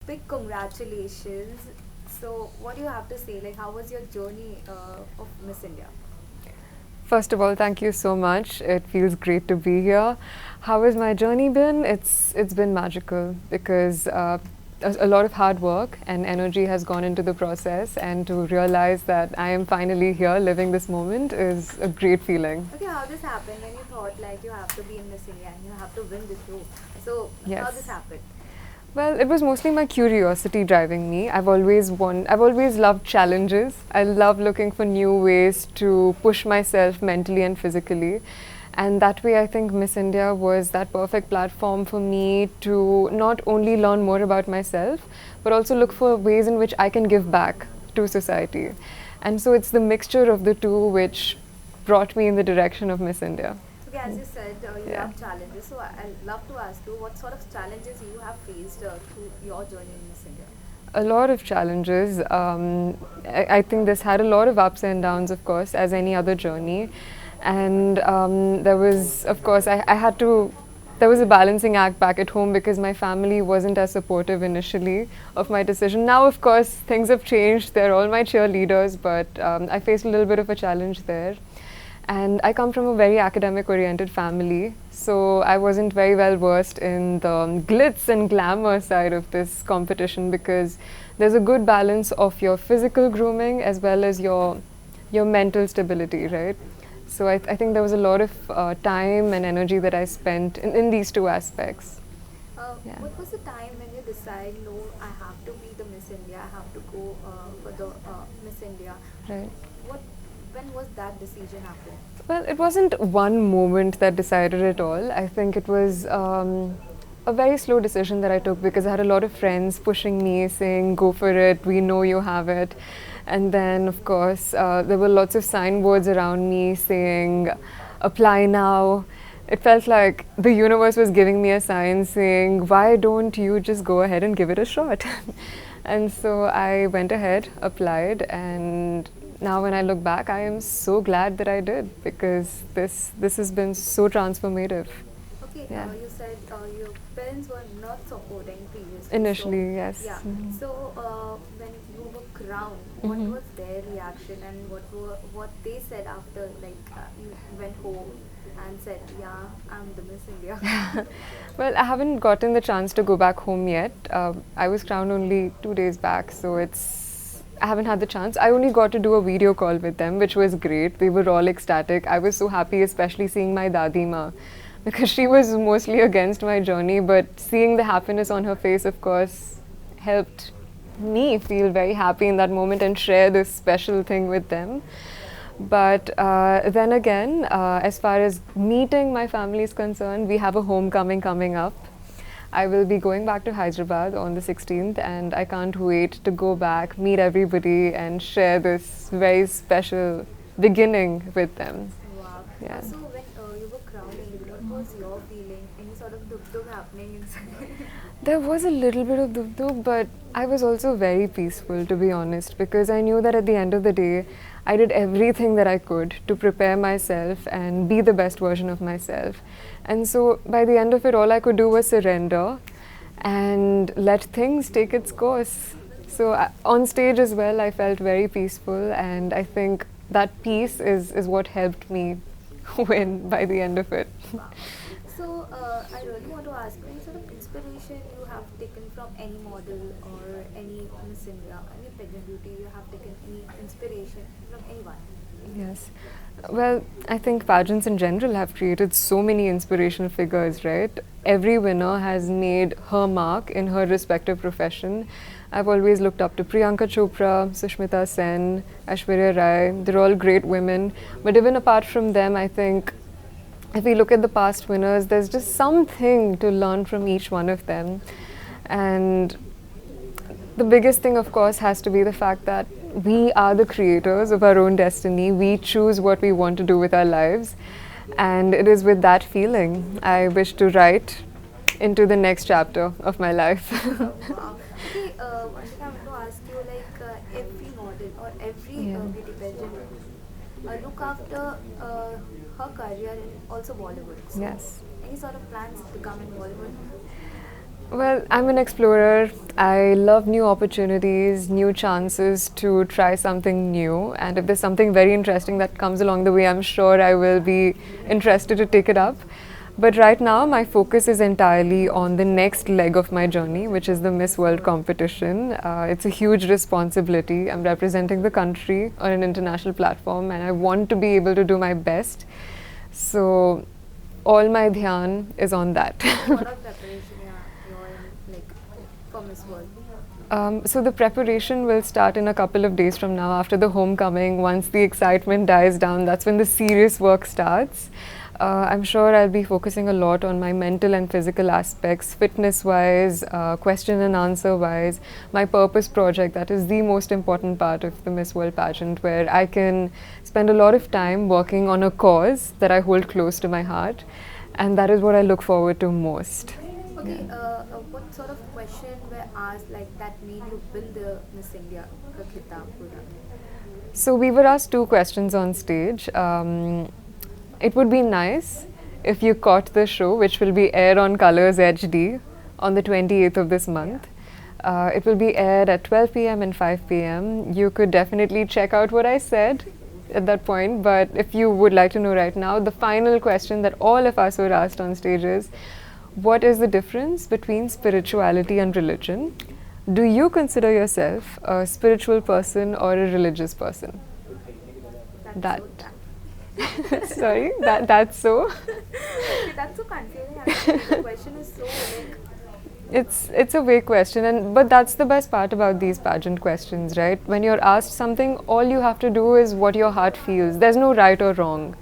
big congratulations. So, what do you have to say? Like, how was your journey of Miss India? First of all, thank you so much. It feels great to be here. How has my journey been? It's been magical because a lot of hard work and energy has gone into the process, and to realize that I am finally here living this moment is a great feeling. Okay, how this happened when you thought like you have to be in Miss India and you have to win this show? So, how this Yes. happened? Well, it was mostly my curiosity driving me. I've always loved challenges. I love looking for new ways to push myself mentally and physically. And that way, I think Miss India was that perfect platform for me to not only learn more about myself, but also look for ways in which I can give back to society. And so it's the mixture of the two which brought me in the direction of Miss India. Okay, as you said, you Yeah. love challenges. So, I'd love to ask you what sort of challenges you have faced through your journey in Miss India. A lot of challenges. I think this had a lot of ups and downs, of course, as any other journey. And there was, of course, I had to, there was a balancing act back at home because my family wasn't as supportive initially of my decision. Now, of course, things have changed. They're all my cheerleaders, but I faced a little bit of a challenge there. And I come from a very academic oriented family, so I wasn't very well versed in the glitz and glamour side of this competition because there's a good balance of your physical grooming as well as your mental stability, right? So I think there was a lot of time and energy that I spent in these two aspects. Yeah. What was the time when you decide, no, I have to be the Miss India, I have to go for the Miss India? Right. What, when was that decision happened? Well, it wasn't one moment that decided it all. I think it was a very slow decision that I took because I had a lot of friends pushing me, saying, go for it, we know you have it. And then, of course, there were lots of signboards around me saying, apply now. It felt like the universe was giving me a sign saying, why don't you just go ahead and give it a shot? And so I went ahead, applied, and now when I look back, I am so glad that I did because this has been so transformative. Okay, Yeah. you said your parents were not supporting previously. Initially, yes. Yeah. Mhm. So when you were crowned, what Mhm. was their reaction and what they said after like you went home and said, yeah, I'm the Miss India. Well, I haven't gotten the chance to go back home yet. I was crowned only 2 days back, so I haven't had the chance. I only got to do a video call with them, which was great. They were all ecstatic. I was so happy, especially seeing my Dadi Ma, because she was mostly against my journey, but seeing the happiness on her face, of course, helped me feel very happy in that moment and share this special thing with them. But then again, as far as meeting my family is concerned, we have a homecoming coming up. I will be going back to Hyderabad on the 16th, and I can't wait to go back, meet everybody, and share this very special beginning with them. Wow. Yeah. So when you were crowning, what was your feeling? Any sort of duk happening inside? There was a little bit of duk duk, but I was also very peaceful, to be honest, because I knew that at the end of the day, I did everything that I could to prepare myself and be the best version of myself. And so by the end of it, all I could do was surrender and let things take its course. So on stage as well, I felt very peaceful, and I think that peace is what helped me win by the end of it. Wow. So I really want to ask any sort of inspiration you have taken from any model or any Miss India, any pageant beauty you have taken any inspiration from anyone? Yes. Well, I think pageants in general have created so many inspirational figures, right? Every winner has made her mark in her respective profession. I've always looked up to Priyanka Chopra, Sushmita Sen, Aishwarya Rai. They're all great women. But even apart from them, I think if we look at the past winners, there's just something to learn from each one of them. And the biggest thing, of course, has to be the fact that we are the creators of our own destiny. We choose what we want to do with our lives. And it is with that feeling I wish to write into the next chapter of my life. Wow. Okay, one thing I want to ask you, like every model or every Yeah. beauty pageant look after her career in also Bollywood. So Yes. any sort of plans to come in Bollywood? Well, I'm an explorer. I love new opportunities, new chances to try something new. And if there's something very interesting that comes along the way, I'm sure I will be interested to take it up. But right now, my focus is entirely on the next leg of my journey, which is the Miss World competition. It's a huge responsibility. I'm representing the country on an international platform, and I want to be able to do my best. So, all my dhyan is on that. What of preparation you're in, like, for Miss World? So the preparation will start in a couple of days from now after the homecoming. Once the excitement dies down, that's when the serious work starts. I'm sure I'll be focusing a lot on my mental and physical aspects, fitness-wise, question and answer-wise, my purpose project. That is the most important part of the Miss World pageant, where I can spend a lot of time working on a cause that I hold close to my heart, and that is what I look forward to most. Okay, what sort of question were asked like that made you win the Miss India Khitab Pura? So we were asked two questions on stage. It would be nice if you caught the show, which will be aired on Colors HD on the 28th of this month. It will be aired at 12 p.m. and 5 p.m. You could definitely check out what I said at that point, but if you would like to know right now, the final question that all of us were asked on stage is, what is the difference between spirituality and religion? Do you consider yourself a spiritual person or a religious person? That's That. so tough. Sorry, that's so. Okay, that's so confusing. Actually, the question is so like. It's a vague question, and but that's the best part about these pageant questions, right? When you're asked something, all you have to do is what your heart feels. There's no right or wrong.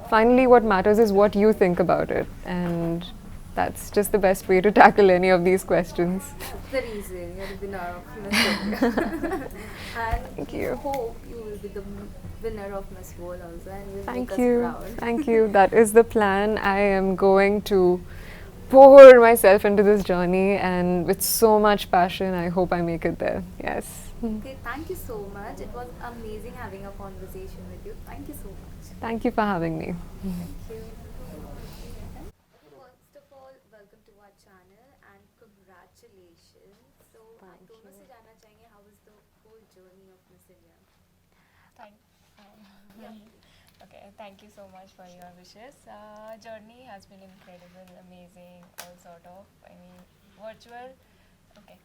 Finally, what matters is what you think about it, and that's just the best way to tackle any of these questions. The reason you're the winner of Miss India. And Thank we you. hope you will be the winner of Miss World also, and you'll make Thank us you. proud. Thank you. That is the plan. I am going to pour myself into this journey, and with so much passion, I hope I make it there. Yes. Okay, thank you so much. It was amazing having a conversation with you. Thank you so much. Thank you for having me. Thank you. First of all, welcome to our channel and congratulations. So, आप दोनों से जानना चाहेंगे how was the whole journey of Miss India? Thank, Yeah. okay, thank you so much for your wishes. Journey has been incredible, amazing, all sort of. I mean, virtual. Okay.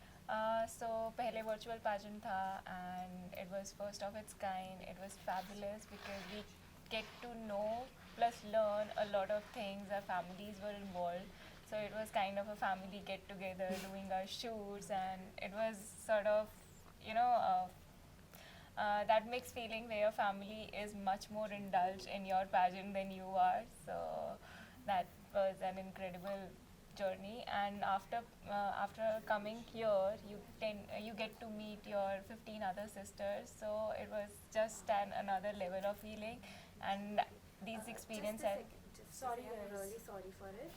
So पहले virtual pageant था and it was first of its kind. It was fabulous because we get to know plus learn a lot of things. Our families were involved. So it was kind of a family get together doing our shoots, and it was sort of, you know, that mixed feeling where your family is much more indulged in your pageant than you are. So that was an incredible journey. And after coming here, you get to meet your 15 other sisters. So it was just another level of feeling, and these experiences. Sorry, I'm really sorry for it.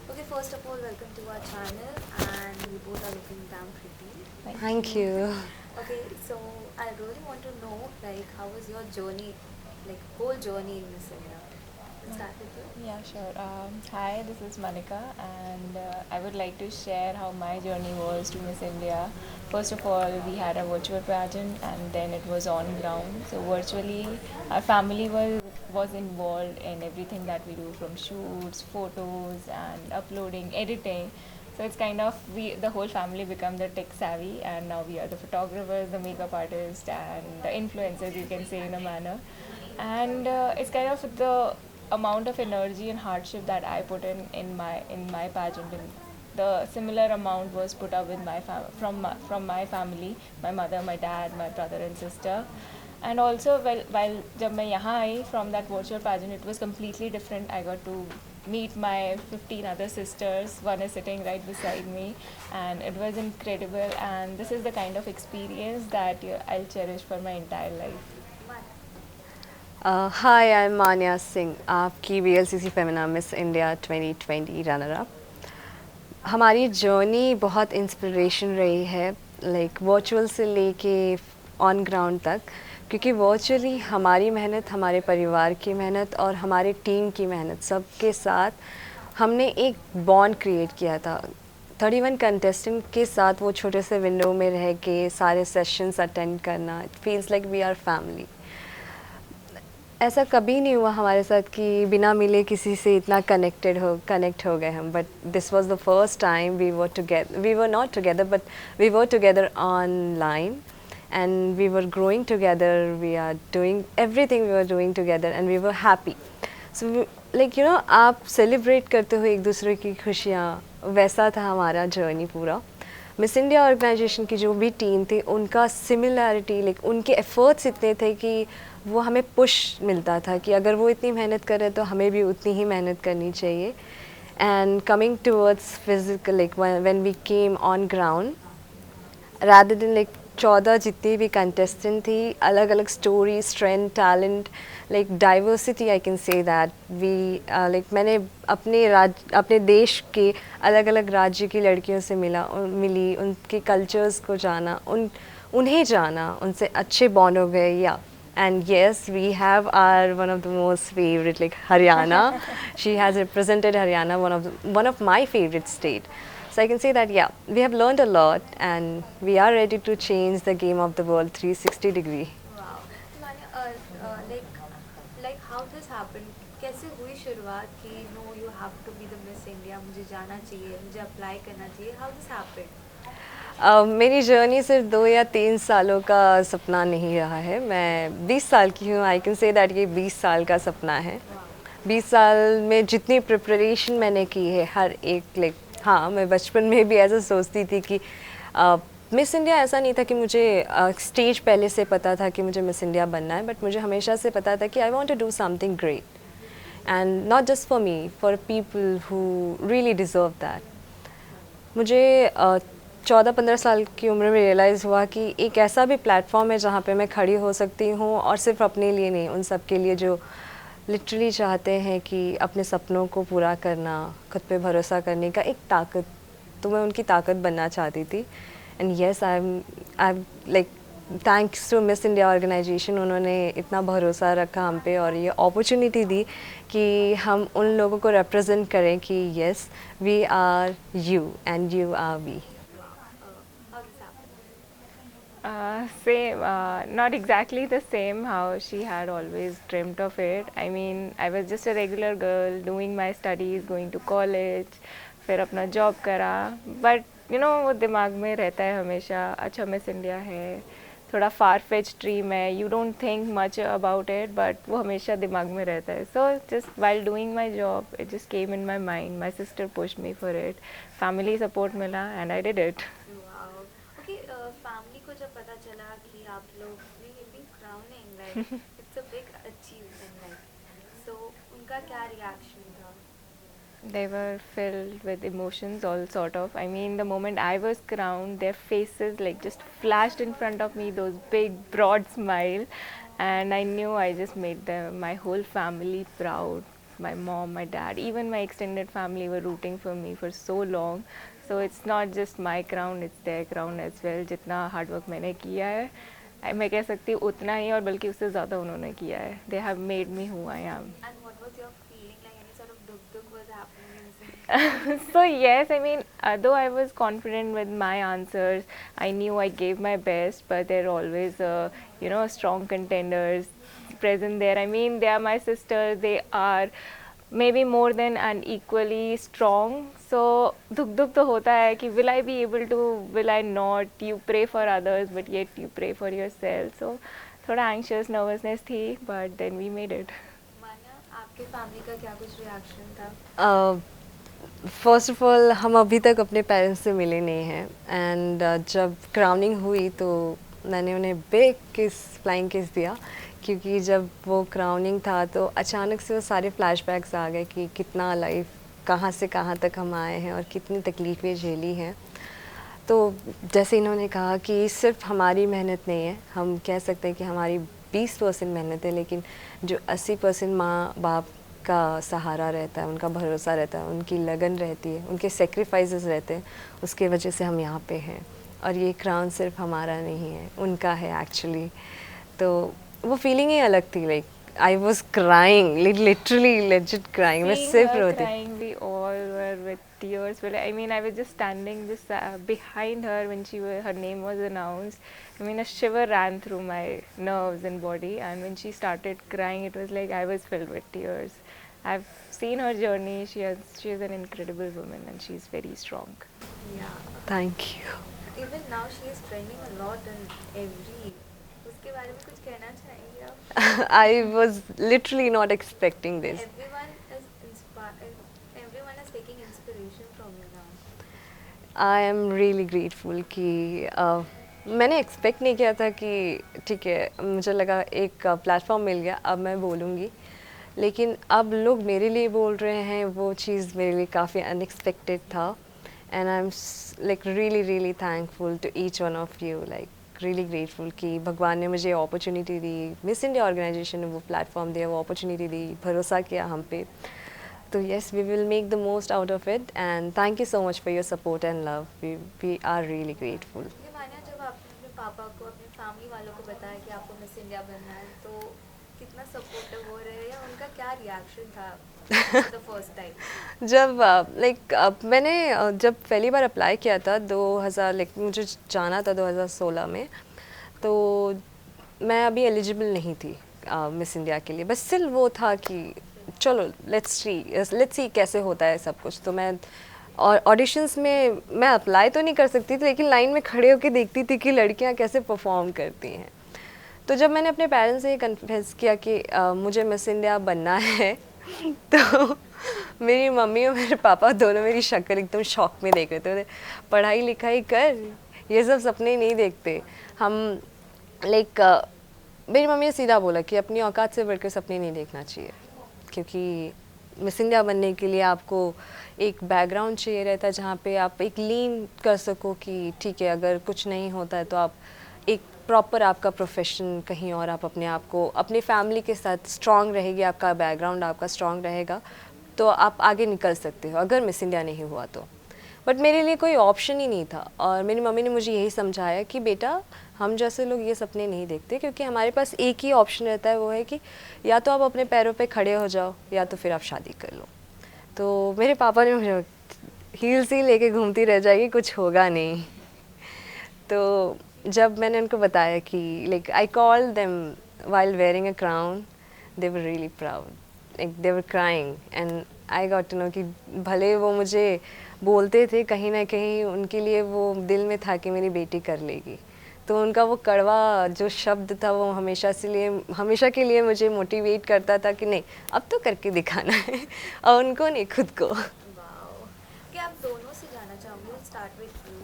Okay, first of all, welcome to our channel, and we both are looking damn pretty. Thank you. Okay, so I really want to know, like, how was your journey, like, whole journey in Miss India? Let's start with you. Yeah, sure. Hi, this is Manika, and I would like to share how my journey was to Miss India. First of all, we had a virtual pageant, and then it was on ground. So virtually, our family was involved in everything that we do, from shoots, photos, and uploading, editing. So it's kind of the whole family become the tech savvy, and now we are the photographers, the makeup artists, and the influencers, you can say in a manner. And it's kind of the amount of energy and hardship that I put in my pageant. And the similar amount was put up with from my family, my mother, my dad, my brother and sister. And also, while जब मैं यहाँ आई from that virtual pageant, it was completely different. I got to meet my 15 other sisters. One is sitting right beside me, and it was incredible. And this is the kind of experience that I'll cherish for my entire life. Hi, I'm Manya Singh, आपकी VLCC Femina Miss India 2020 runner up. हमारी journey बहुत inspiration रही है, like virtual से लेके on ground तक, क्योंकि virtually हमारी मेहनत, हमारे परिवार की मेहनत और हमारे टीम की मेहनत सबके साथ हमने एक बॉन्ड क्रिएट किया था 31 कंटेस्टेंट के साथ वो छोटे से विंडो में रह के सारे सेशंस अटेंड करना, it feels like we are family. ऐसा कभी नहीं हुआ हमारे साथ कि बिना मिले किसी से इतना कनेक्ट हो गए हम, but this was the first time we were not together but we were together online and we were growing together, we are doing everything, we were doing together and we were happy. So like you know, आप celebrate करते हो एक दूसरे की खुशियाँ, वैसा था हमारा जर्नी पूरा। मिस इंडिया ऑर्गेनाइजेशन की जो भी टीम थी उनका सिमिलैरिटी, लाइक उनके एफर्ट्स इतने थे कि वो हमें पुश मिलता था कि अगर वो इतनी मेहनत कर रहे तो हमें भी उतनी ही मेहनत करनी चाहिए। And coming towards physical, like when we came on ground, rather than like 14 जितनी भी कंटेस्टेंट थी, अलग अलग story, strength, talent, like diversity, I can say that we like मैंने अपने देश के अलग अलग राज्य की लड़कियों से मिली, उनके कल्चर्स को जाना, उन्हें जाना, उनसे अच्छे बॉन्ड हो गए। या and yes, we have our one of the most favorite, like Haryana. She has represented Haryana, one of my favorite state. So I can say that, yeah, we have learned a lot and we are ready to change the game of the world 360 degree. Wow. Manya, like how this happened? कैसे हुई शुरुआत कि no, you have to be the Miss India, मुझे जाना चाहिए, मुझे apply करना चाहिए? How this happened? मेरी जर्नी सिर्फ 2 या 3 सालों का सपना नहीं रहा है, मैं 20 साल की हूँ। आई कैन से दैट ये 20 साल का सपना है। 20 साल में जितनी प्रिपरेशन मैंने की है हर एक, लाइक हाँ, मैं बचपन में भी ऐसा सोचती थी कि मिस इंडिया ऐसा नहीं था कि मुझे स्टेज पहले से पता था कि मुझे मिस इंडिया बनना है, बट मुझे हमेशा से पता था कि I want to do something great and not just for me, for people who really deserve that. मुझे 14-15 साल की उम्र में रियलाइज़ हुआ कि एक ऐसा भी प्लेटफॉर्म है जहाँ पे मैं खड़ी हो सकती हूँ, और सिर्फ अपने लिए नहीं, उन सब के लिए जो लिटरली चाहते हैं कि अपने सपनों को पूरा करना, खुद पे भरोसा करने का एक ताकत, तो मैं उनकी ताकत बनना चाहती थी। And yes, I like thanks to Miss India organisation, उन्होंने इतना भरोसा रखा हम पे और ये अपॉर्चुनिटी दी कि हम उन लोगों को रिप्रेजेंट करें कि yes, we are you and you are we. How this happened? Same, not exactly the same how she had always dreamt of it. I mean, I was just a regular girl doing my studies, going to college, फिर अपना job करा, but you know वो दिमाग में रहता है हमेशा, अच्छा मिस इंडिया है, थोड़ा फार फेच ड्रीम है, you don't think much about it, but वो हमेशा दिमाग में रहता है। So just while doing my job it just came in my mind, my sister pushed me for it, family support मिला and I did it. Wow. Okay, family को जब पता चला कि आप लोग ने ये भी crowning, like it's a big achievement, like so उनका क्या reaction था? They were filled with emotions, all sort of. I mean, the moment I was crowned, their faces like just flashed in front of me, those big, broad smile, and I knew I just made my whole family proud. My mom, my dad, even my extended family were rooting for me for so long. So it's not just my crown, it's their crown as well. जितना hard work मैंने किया है, मैं कह सकती हूँ उतना ही और बल्कि उससे ज़्यादा उन्होंने किया है. They have made me who I am. And what was your feeling, like any sort of duk was happening in this? So yes, I mean, though I was confident with my answers, I knew I gave my best, but there are always, strong contenders present there. I mean, they are my sisters. They are maybe more than and equally strong. So duk तो होता है कि will I be able to, will I not? You pray for others, but yet you pray for yourself. So थोड़ा anxious, nervousness थी, but then we made it. मान्या, आपके family का क्या कुछ reaction था? फर्स्ट ऑफ ऑल, हम अभी तक अपने पेरेंट्स से मिले नहीं हैं, एंड जब क्राउनिंग हुई तो मैंने उन्हें बिग किस, फ्लाइंग किस दिया, क्योंकि जब वो क्राउनिंग था तो अचानक से वो सारे फ्लैशबैक्स आ गए कि कितना लाइफ, कहाँ से कहाँ तक हम आए हैं और कितनी तकलीफ़ें झेली हैं। तो जैसे इन्होंने कहा कि सिर्फ हमारी मेहनत नहीं है, हम कह सकते हैं कि हमारी 20% मेहनत है, लेकिन जो 80% माँ बाप का सहारा रहता है, उनका भरोसा रहता है, उनकी लगन रहती है, उनके सेक्रीफाइसेस रहते हैं, उसके वजह से हम यहाँ पे हैं। और ये क्राउन सिर्फ हमारा नहीं है, उनका है एक्चुअली। तो वो फीलिंग ही अलग थी, like I was crying, literally legit crying, मैं सिर्फ रोती। Crying, we all were with tears. But I mean, I was just standing behind her when her name was announced. I mean, a shiver ran through my nerves and body, and when she started crying, it was like I was filled with tears. I've seen her journey. She is an incredible woman, and she's very strong. Yeah. Thank you. Even now she is trending a lot in every. उसके बारे में कुछ कहना चाहेंगे आप? I was literally not expecting this. Everyone is inspired. Everyone is taking inspiration from you now. I am really grateful कि मैंने expect नहीं किया था कि ठीक है, मुझे लगा एक प्लेटफॉर्म मिल गया, अब मैं बोलूँगी, लेकिन अब लोग मेरे लिए बोल रहे हैं, वो चीज़ मेरे लिए काफ़ी अनएक्सपेक्टेड था. And I am like really thankful to each one of you, like really grateful कि भगवान ने मुझे अपॉर्चुनिटी दी, मिस इंडिया ऑर्गेनाइजेशन ने वो प्लेटफॉर्म दिया, वो अपॉर्चुनिटी दी, भरोसा किया हम पे. तो yes, we will make the most out of it and thank you so much for your support and love. We are really grateful. ये मानिया, जब आपने अपने पापा को, अपने फैमिली वालों को बताया कि आपको मिस इंडिया बनना है, तो कितना सपोर्टिव हो रहे हैं या उनका क्या रिएक्शन था द फर्स्ट टाइम? जब मैंने जब पहली बार अप्लाई किया था 2000, लाइक मुझे जाना था 2016 में, तो मैं अभी एलिजिबल नहीं थी मिस इंडिया के लिए. बस स्टिल वो था कि चलो लेट्स सी कैसे होता है सब कुछ. तो मैं ऑडिशंस में मैं अप्लाई तो नहीं कर सकती थी, लेकिन लाइन में खड़े होकर देखती थी कि लड़कियां कैसे परफॉर्म करती हैं. तो जब मैंने अपने पेरेंट्स से ये कन्फेस किया कि मुझे मिस इंडिया बनना है, तो मेरी मम्मी और मेरे पापा दोनों मेरी शक्ल एकदम शॉक में देख रहे थे. पढ़ाई लिखाई कर, ये सब सपने नहीं देखते हम. लाइक मेरी मम्मी ने सीधा बोला कि अपनी औकात से बढ़कर सपने नहीं देखना चाहिए, क्योंकि मिस इंडिया बनने के लिए आपको एक बैकग्राउंड चाहिए रहता है जहाँ पे आप एक लीन कर सको कि ठीक है, अगर कुछ नहीं होता है तो आप एक प्रॉपर आपका प्रोफेशन कहीं और, आप अपने आप को अपनी फैमिली के साथ स्ट्रांग रहेगी, आपका बैकग्राउंड आपका स्ट्रांग रहेगा, तो आप आगे निकल सकते हो अगर मिस इंडिया नहीं हुआ तो. बट मेरे लिए कोई ऑप्शन ही नहीं था, और मेरी मम्मी ने मुझे यही समझाया कि बेटा, हम जैसे लोग ये सपने नहीं देखते, क्योंकि हमारे पास एक ही ऑप्शन रहता है, वो है कि या तो आप अपने पैरों पे खड़े हो जाओ या तो फिर आप शादी कर लो. तो मेरे पापा ने मुझे हील्स ही लेके घूमती रह जाएगी, कुछ होगा नहीं. तो जब मैंने उनको बताया कि like I call them while wearing a crown, they were really proud, like they were crying, and I got to know कि भले वो मुझे बोलते थे, कहीं ना कहीं उनके लिए वो दिल में था कि मेरी बेटी कर लेगी. तो उनका वो कड़वा जो शब्द था, वो हमेशा के लिए मुझे मोटिवेट करता था कि नहीं, अब तो करके दिखाना है, और उनको नहीं, खुद को. वाओ. कि आप दोनों से जानना चाहूँगी, स्टार्ट विद यू.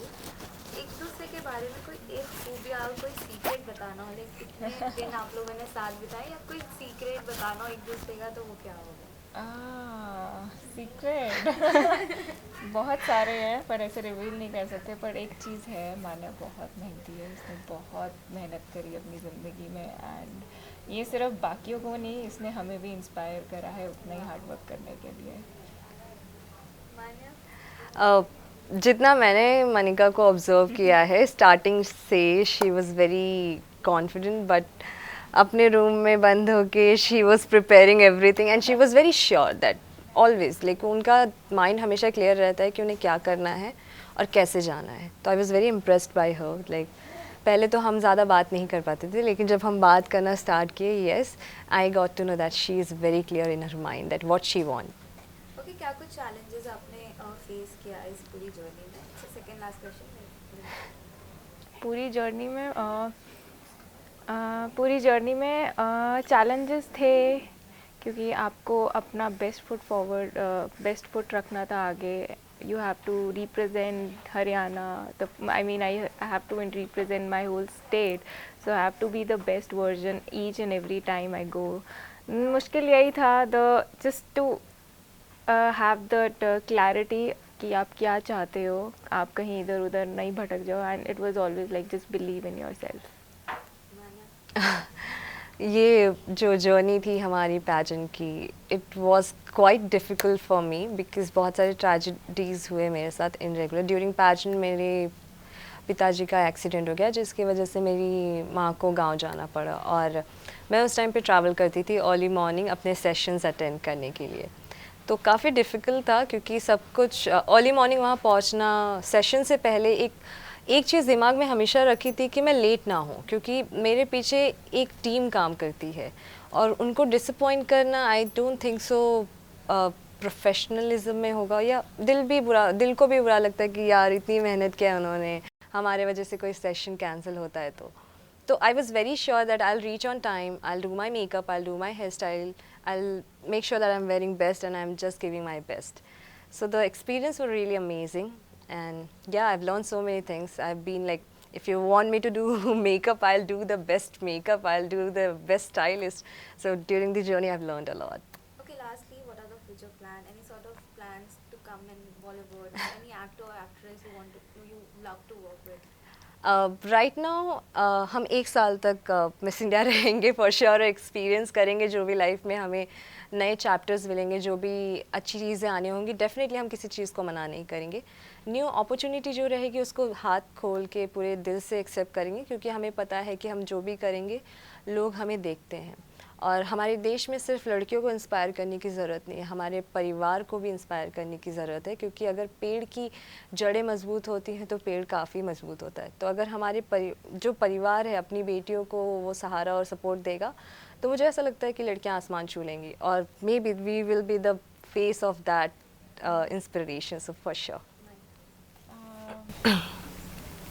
एक दूसरे के बारे में कोई एक खूबी या कोई सीक्रेट बताना हो, लाइक कितने दिन आप लोगों ने साथ बिताए, या कोई सीक्रेट बताना हो एक दूसरे का, तो वो क्या होगा? सीक्रेट बहुत सारे हैं, पर ऐसे रिवील नहीं कर सकते. पर एक चीज़ है, माना बहुत मेहनती है, इसने बहुत मेहनत करी अपनी ज़िंदगी में, एंड ये सिर्फ बाकियों को नहीं, इसने हमें भी इंस्पायर करा है उतना ही हार्ड वर्क करने के लिए. मानिया? जितना मैंने मनिका को ऑब्जर्व किया है, स्टार्टिंग से she was very confident, but अपने रूम में बंद होके she was preparing everything, and she was very sure that always, like उनका माइंड हमेशा क्लियर रहता है कि उन्हें क्या करना है और कैसे जाना है. तो I was very impressed by her. Like पहले तो हम ज़्यादा बात नहीं कर पाते थे, लेकिन जब हम बात करना स्टार्ट किए, yes, I got to know that she is very clear in her mind that what she want. Okay, क्या कुछ चैलेंजेस आपने फेस किया इस पूरी जर्नी में? Second last question. पूरी जर्नी में चैलेंजेस थे, क्योंकि आपको अपना बेस्ट फुट रखना था आगे. You have to represent Haryana. I have to represent my whole state. So I have to be the best version each and every time I go. मुश्किल यही था, just to have that clarity कि आप क्या चाहते हो, आप कहीं इधर उधर नहीं भटक जाओ. And it was always like just believe in yourself. ये जो जर्नी थी हमारी पैजेंट की, it was quite difficult for me, because बहुत सारे ट्रेजेडीज़ हुए मेरे साथ इन रेगुलर. ड्यूरिंग पैजेंट मेरे पिताजी का एक्सीडेंट हो गया, जिसकी वजह से मेरी माँ को गांव जाना पड़ा, और मैं उस टाइम पे ट्रैवल करती थी अर्ली मॉर्निंग अपने सेशंस अटेंड करने के लिए. तो काफ़ी डिफ़िकल्ट था क्योंकि सब कुछ अर्ली मॉर्निंग वहाँ पहुँचना, सेशन से पहले एक चीज़ दिमाग में हमेशा रखी थी कि मैं लेट ना हूँ, क्योंकि मेरे पीछे एक टीम काम करती है और उनको डिसअपॉइंट करना I don't think so professionalism में होगा, या दिल को भी बुरा लगता है कि यार इतनी मेहनत किया उन्होंने, हमारे वजह से कोई सेशन कैंसिल होता है तो I was very sure that I reach on time, I do my makeup, I do my hair style, I'll make sure that I'm wearing best and I'm just giving my best. So the experience was really amazing, and yeah, I've learned so many things. I've been like, if you want me to do makeup, I'll do the best makeup, I'll do the best stylist. So during the journey, I've learned a lot. Okay, lastly, what are the future plans? Any sort of plans to come in Bollywood? Any actor or actress you love to work with? Right now हम 1 साल तक miss India रहेंगे for sure, experience करेंगे जो भी life में हमें नए चैप्टर्स मिलेंगे, जो भी अच्छी चीज़ें आनी होंगी, डेफिनेटली हम किसी चीज़ को मना नहीं करेंगे। न्यू अपॉर्चुनिटी जो रहेगी उसको हाथ खोल के पूरे दिल से एक्सेप्ट करेंगे, क्योंकि हमें पता है कि हम जो भी करेंगे लोग हमें देखते हैं। और हमारे देश में सिर्फ लड़कियों को इंस्पायर करने की ज़रूरत नहीं है, हमारे परिवार को भी इंस्पायर करने की ज़रूरत है, क्योंकि अगर पेड़ की जड़ें मजबूत होती हैं तो पेड़ काफ़ी मजबूत होता है। तो अगर हमारे जो परिवार है अपनी बेटियों को वो सहारा और सपोर्ट देगा, तो मुझे ऐसा लगता है कि लड़कियां आसमान छू लेंगी, और maybe we will be the face of that inspiration, so for sure.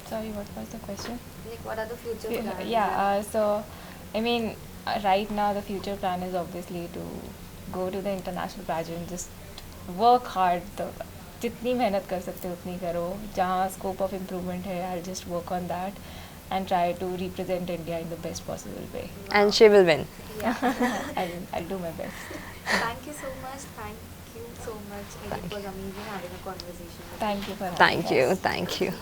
Sorry, what was the question? Like, what are the future plans? So I mean, right now the future plan is obviously to go to the international pageant, just work hard, तो जितनी मेहनत कर सकते हो उतनी करो, जहाँ scope of improvement है I'll just work on that and try to represent India in the best possible way. And she will win. I'll do my best. Thank you so much. Thank you so much. It was amazing having a conversation with you. Thank you for having Thank you, us. thank you.